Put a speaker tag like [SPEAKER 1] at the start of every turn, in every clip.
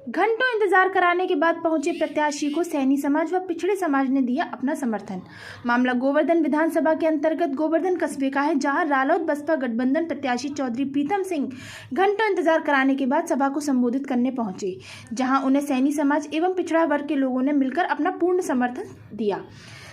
[SPEAKER 1] घंटों इंतजार कराने के बाद पहुंचे प्रत्याशी को सैनी समाज व पिछड़े समाज ने दिया अपना समर्थन। मामला गोवर्धन विधानसभा के अंतर्गत गोवर्धन कस्बे का है, जहां रालोद बसपा गठबंधन प्रत्याशी चौधरी प्रीतम सिंह घंटों इंतजार कराने के बाद सभा को संबोधित करने पहुंचे, जहां उन्हें सैनी समाज एवं पिछड़ा वर्ग के लोगों ने मिलकर अपना पूर्ण समर्थन दिया।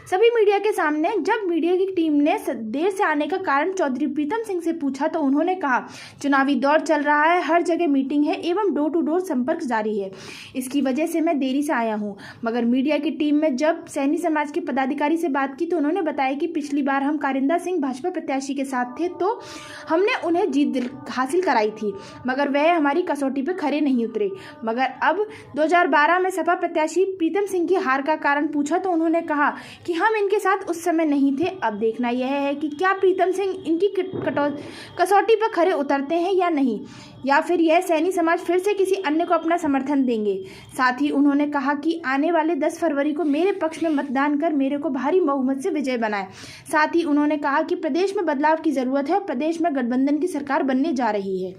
[SPEAKER 1] सभी मीडिया के सामने जब मीडिया की टीम ने देर से आने का कारण चौधरी प्रीतम सिंह से पूछा तो उन्होंने कहा, चुनावी दौर चल रहा है, हर जगह मीटिंग है एवं डोर टू डोर संपर्क जारी है, इसकी वजह से मैं देरी से आया हूं। मगर मीडिया की टीम में जब सैनी समाज के पदाधिकारी से बात की तो उन्होंने बताया कि पिछली बार हम कारिंदा सिंह भाजपा प्रत्याशी के साथ थे तो हमने उन्हें जीत हासिल कराई थी, मगर वह हमारी कसौटी पर खरे नहीं उतरे। मगर अब 2012 में सपा प्रत्याशी प्रीतम सिंह की हार का कारण पूछा तो उन्होंने कहा कि हम इनके साथ उस समय नहीं थे। अब देखना यह है कि क्या प्रीतम सिंह इनकी कसौटी पर खरे उतरते हैं या नहीं, या फिर यह सैनी समाज फिर से किसी अन्य को अपना समर्थन देंगे। साथ ही उन्होंने कहा कि आने वाले 10 फरवरी को मेरे पक्ष में मतदान कर मेरे को भारी बहुमत से विजय बनाए। साथ ही उन्होंने कहा कि प्रदेश में बदलाव की जरूरत है, प्रदेश में गठबंधन की सरकार बनने जा रही है।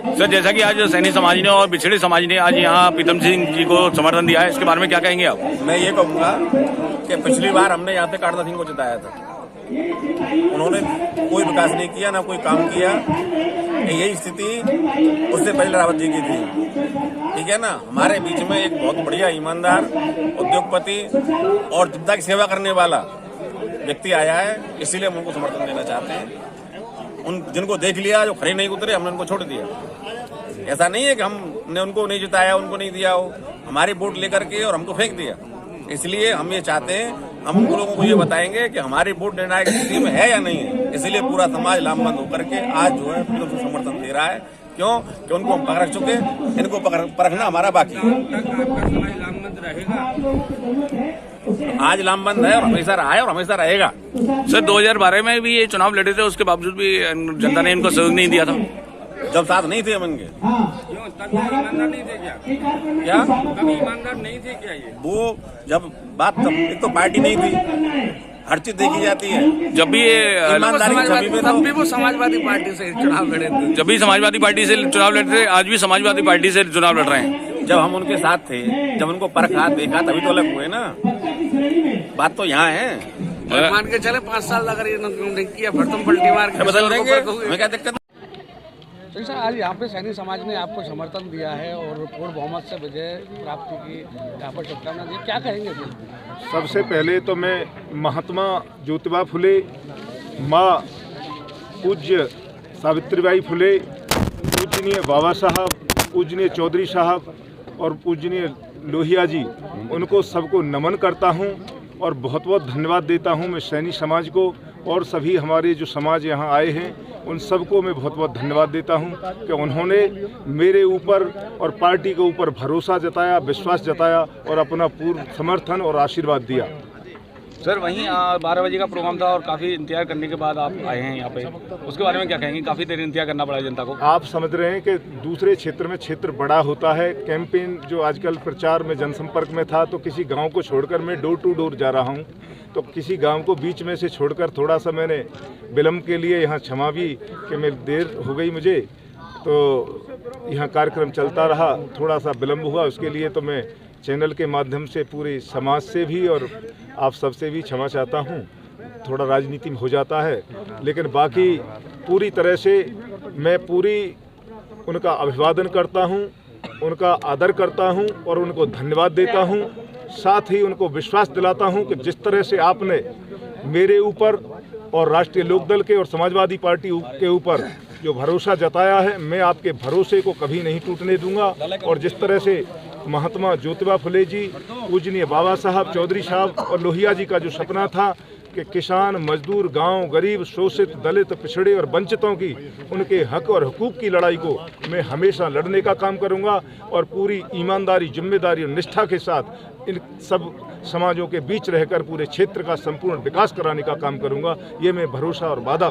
[SPEAKER 2] सर, जैसा कि आज सैनी समाज ने और पिछड़े समाज ने आज यहाँ प्रीतम सिंह जी को समर्थन दिया है, इसके बारे में क्या कहेंगे आप?
[SPEAKER 3] मैं ये कहूँगा कि पिछली बार हमने यहाँ पे कारिंदा सिंह को जिताया था, उन्होंने कोई विकास नहीं किया, ना कोई काम किया। यही स्थिति उससे पहले रावत जी की थी, ठीक है ना। हमारे बीच में एक बहुत बढ़िया ईमानदार उद्योगपति और जनता की सेवा करने वाला व्यक्ति आया है, इसीलिए हम उनको समर्थन देना चाहते हैं। उन जिनको देख लिया, जो खरे नहीं उतरे, हमने उनको छोड़ दिया। ऐसा नहीं है कि हमने उनको नहीं जिताया, उनको नहीं दिया हो, हमारी वोट लेकर के और हमको फेंक दिया। इसलिए हम ये चाहते हैं, हम उन लोगों को ये बताएंगे कि हमारी वोट निर्णायक स्थिति में है या नहीं है। इसलिए पूरा समाज लामबंद होकर के आज जो है समर्थन दे रहा है। क्यों? कि उनको हम परख चुके, इनको परखना हमारा बाकी है। आज लामबंद है और हमेशा रहा है और हमेशा रहेगा।
[SPEAKER 2] सर, 2012 में भी ये चुनाव लड़े थे, उसके बावजूद भी जनता ने इनको सहयोग नहीं दिया था।
[SPEAKER 3] जब साथ नहीं थे हम इनके,
[SPEAKER 4] ईमानदार नहीं थे
[SPEAKER 3] क्या
[SPEAKER 4] कभी ईमानदार नहीं थे क्या? ये
[SPEAKER 3] वो जब बात तब एक तो पार्टी नहीं थी, हर चीज देखी जाती है।
[SPEAKER 2] जब भी ये
[SPEAKER 4] तब भी वो समाजवादी पार्टी से चुनाव लड़े थे,
[SPEAKER 2] जब भी समाजवादी पार्टी से चुनाव लड़ रहे थे, आज भी समाजवादी पार्टी से चुनाव लड़ रहे हैं।
[SPEAKER 3] जब हम उनके साथ थे, जब उनको परखा देखा, तभी तो अलग हुए ना। बात तो यहाँ है।
[SPEAKER 4] मान के चले 5 साल अगर ये नहीं किया, फिर तुम पलटी मार के
[SPEAKER 3] बदल देंगे, हमें क्या दिक्कत?
[SPEAKER 4] तो सर, आज यहाँ पे सैनी समाज ने आपको समर्थन दिया है और पूर्ण बहुमत से विजय प्राप्ति की यहाँ पर शुभकामना दी, क्या कहेंगे?
[SPEAKER 5] सबसे पहले तो मैं महात्मा ज्योतिबा फुले, माँ पूज्य सावित्रीबाई फुले, पूजनीय बाबा साहब, पूजनीय चौधरी साहब और पूजनीय लोहिया जी, उनको सबको नमन करता हूँ और बहुत बहुत धन्यवाद देता हूँ मैं सैनी समाज को और सभी हमारे जो समाज यहाँ आए हैं उन सबको मैं बहुत बहुत धन्यवाद देता हूँ कि उन्होंने मेरे ऊपर और पार्टी के ऊपर भरोसा जताया, विश्वास जताया और अपना पूर्ण समर्थन और आशीर्वाद दिया।
[SPEAKER 2] सर, वहीं 12 बजे का प्रोग्राम था और काफ़ी इंतजार करने के बाद आप आए हैं यहाँ पे, उसके बारे में क्या कहेंगे? काफ़ी देर इंतजार करना पड़ा जनता को।
[SPEAKER 5] आप समझ रहे हैं कि दूसरे क्षेत्र में क्षेत्र बड़ा होता है। कैंपेन जो आजकल प्रचार में जनसंपर्क में था, तो किसी गांव को छोड़कर मैं डोर टू डोर जा रहा हूं, तो किसी गांव को बीच में से छोड़कर थोड़ा सा मैंने विलम्ब के लिए यहाँ क्षमा भी कि मैं देर हो गई मुझे, तो यहाँ कार्यक्रम चलता रहा, थोड़ा सा विलम्ब हुआ, उसके लिए तो मैं चैनल के माध्यम से पूरे समाज से भी और आप सबसे भी क्षमा चाहता हूँ। थोड़ा राजनीति में हो जाता है, लेकिन बाकी पूरी तरह से मैं पूरी उनका अभिवादन करता हूँ, उनका आदर करता हूँ और उनको धन्यवाद देता हूँ। साथ ही उनको विश्वास दिलाता हूँ कि जिस तरह से आपने मेरे ऊपर और राष्ट्रीय लोकदल के और समाजवादी पार्टी के ऊपर जो भरोसा जताया है, मैं आपके भरोसे को कभी नहीं टूटने दूंगा। और जिस तरह से महात्मा ज्योतिबा फुले जी, पूजनीय बाबा साहब, चौधरी साहब और लोहिया जी का जो सपना था कि किसान, मजदूर, गांव, गरीब, शोषित, दलित, पिछड़े और वंचितों की उनके हक और हुकूक की लड़ाई को मैं हमेशा लड़ने का काम करूंगा और पूरी ईमानदारी, जिम्मेदारी और निष्ठा के साथ इन सब समाजों के बीच रहकर पूरे क्षेत्र का संपूर्ण विकास कराने का काम करूंगा। ये मैं भरोसा और वादा